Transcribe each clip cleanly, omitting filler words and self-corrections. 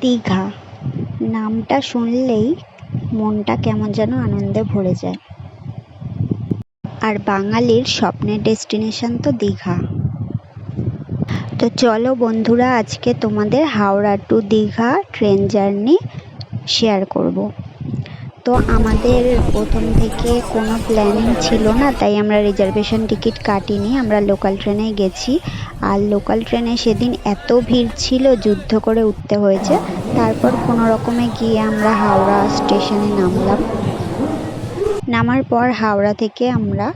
দীঘা নামটা শুনলেই মনটা কেমন যেন আনন্দে ভরে যায়। আর বাঙালির স্বপ্নের ডেস্টিনেশন তো দীঘা। তো চলো বন্ধুরা, আজকে তোমাদের Howrah to Digha train journey share করব। তো আমাদের প্রথম থেকে কোনো প্ল্যানিং ছিল না, তাই আমরা রিজার্ভেশন টিকিট কাটিনি, আমরা লোকাল ট্রেনেই গেছি। আর লোকাল ট্রেনে সেদিন এত ভিড় ছিল, যুদ্ধ করে উঠতে হয়েছে। তারপর কোনো রকমে গিয়ে আমরা হাওড়া স্টেশনে নামলাম। নামার পর হাওড়া থেকে আমরা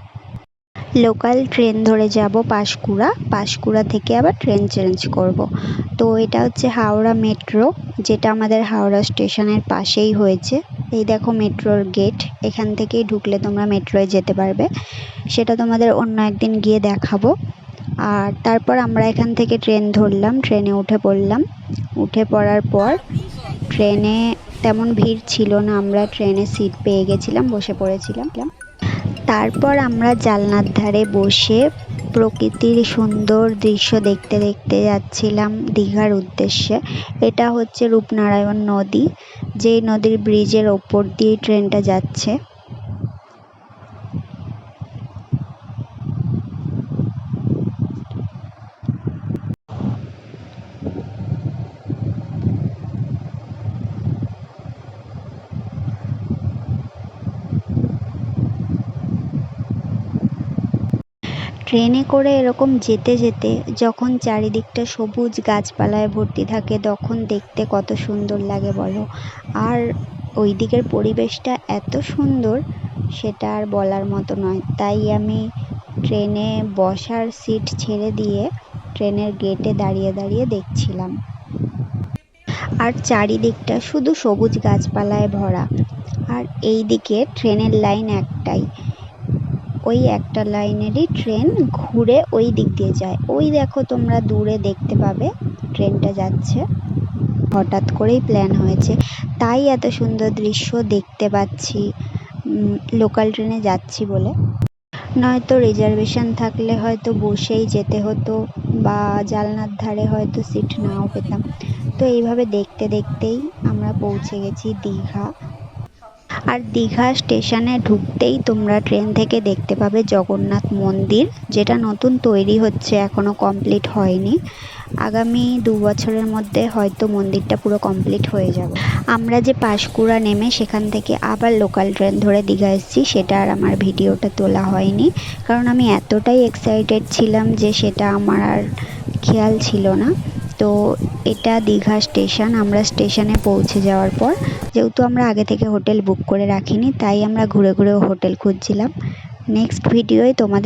লোকাল ট্রেন ধরে যাব পাঁশকুড়া থেকে আবার ট্রেন চেঞ্জ করব। তো এটা হচ্ছে হাওড়া মেট্রো, যেটা আমাদের হাওড়া স্টেশনের পাশেই হয়েছে। এই দেখো মেট্রোর গেট, এখান থেকেই ঢুকলে তোমরা মেট্রোয় যেতে পারবে। সেটা তোমাদের অন্য একদিন গিয়ে দেখাবো। আর তারপর আমরা এখান থেকে ট্রেন ধরলাম, ট্রেনে উঠে পড়লাম। উঠে পড়ার পর ট্রেনে তেমন ভিড় ছিল না, আমরা ট্রেনে সিট পেয়ে গেছিলাম, বসে পড়েছিলাম। তারপর আমরা জানলার ধারে বসে প্রকৃতির সুন্দর দৃশ্য দেখতে দেখতে যাচ্ছিলাম দীঘার উদ্দেশ্যে। এটা হচ্ছে রূপনারায়ণ নদী, যেই নদীর ব্রিজের ওপর দিয়ে ট্রেনটা যাচ্ছে। ট্রেনে করে এরকম যেতে যেতে যখন চারিদিকটা সবুজ গাছপালায় ভর্তি থাকে, তখন দেখতে কত সুন্দর লাগে বলো। আর ওই দিকের পরিবেশটা এত সুন্দর, সেটা আর বলার মতো নয়। তাই আমি ট্রেনে বসার সিট ছেড়ে দিয়ে ট্রেনের গেটে দাঁড়িয়ে দাঁড়িয়ে দেখছিলাম। আর চারিদিকটা শুধু সবুজ গাছপালায় ভরা। আর এই দিকে ট্রেনের লাইন একটাই, ওই একটা লাইনেরই ট্রেন ঘুরে ওই দিক দিয়ে যায়। ওই দেখো তোমরা দূরে দেখতে পাবে ট্রেনটা যাচ্ছে। হঠাৎ করেই প্ল্যান হয়েছে, তাই এত সুন্দর দৃশ্য দেখতে পাচ্ছি লোকাল ট্রেনে যাচ্ছি বলে। নয়তো রিজার্ভেশন থাকলে হয়তো বসেই যেতে হতো, বা জানলার ধারে হয়তো সিট নাও পেতাম। তো এইভাবে দেখতে দেখতেই আমরা পৌঁছে গেছি দীঘা। আর দীঘা স্টেশনে ঢুকতেই তোমরা ট্রেন থেকে দেখতে পাবে জগন্নাথ মন্দির, যেটা নতুন তৈরি হচ্ছে, এখনও কমপ্লিট হয়নি। আগামী 2 বছরের মধ্যে হয়তো মন্দিরটা পুরো কমপ্লিট হয়ে যাবে। আমরা যে পাঁশকুড়া নেমে সেখান থেকে আবার লোকাল ট্রেন ধরে দীঘা এসেছি, সেটা আর আমার ভিডিওটা তোলা হয়নি, কারণ আমি এতটাই এক্সাইটেড ছিলাম যে সেটা আমার আর খেয়াল ছিল না। তো এটা দীঘা স্টেশন। আমরা স্টেশনে পৌঁছে যাওয়ার পর, যেহেতু আমরা আগে থেকে হোটেল বুক করে রাখিনি, তাই আমরা ঘুরে ঘুরে হোটেল খুঁজছিলাম। নেক্সট ভিডিওয় তোমাদের